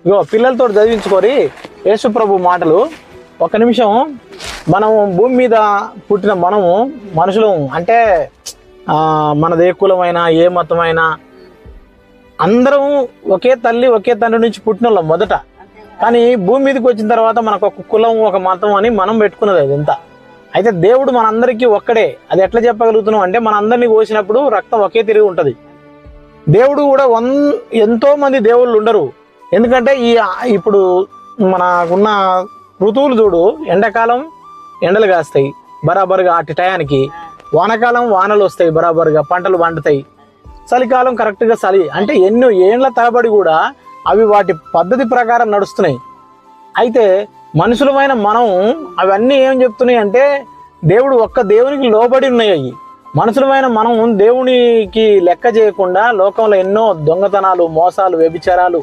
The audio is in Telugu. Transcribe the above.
ఇగో పిల్లలతో చదివించుకొని యేసు ప్రభు మాటలు. ఒక నిమిషం, మనం భూమి మీద పుట్టిన మనము మనుషులు అంటే మనది ఏ కులమైనా ఏ మతమైనా అందరం ఒకే తల్లి ఒకే తండ్రి నుంచి పుట్టిన వాళ్ళం మొదట. కానీ భూమి మీదకి వచ్చిన తర్వాత మనకు ఒక కులం ఒక మతం అని మనం పెట్టుకున్నది అది ఎంత. అయితే దేవుడు మనందరికీ ఒక్కడే. అది ఎట్లా చెప్పగలుగుతున్నాం అంటే మనందరినీ కోసినప్పుడు రక్తం ఒకే తిరిగి ఉంటుంది. దేవుడు కూడా ఎంతో మంది దేవుళ్ళు ఉండరు. ఎందుకంటే ఇప్పుడు మనకున్న ఋతువులు చూడు, ఎండాకాలం ఎండలు కాస్తాయి బరాబరుగా అట్టి టయానికి, వానకాలం వానలు వస్తాయి బరాబరుగా, పంటలు పండుతాయి, చలికాలం కరెక్ట్గా చలి. అంటే ఎన్నో ఏండ్ల తరబడి కూడా అవి వాటి పద్ధతి ప్రకారం నడుస్తున్నాయి. అయితే మనుషులమైన మనం అవన్నీ ఏం చెప్తున్నాయి అంటే దేవుడు ఒక్క దేవునికి లోబడి ఉన్నాయి. అవి మనుషులమైన మనం దేవునికి లెక్క చేయకుండా లోకంలో ఎన్నో దొంగతనాలు, మోసాలు, వ్యభిచారాలు,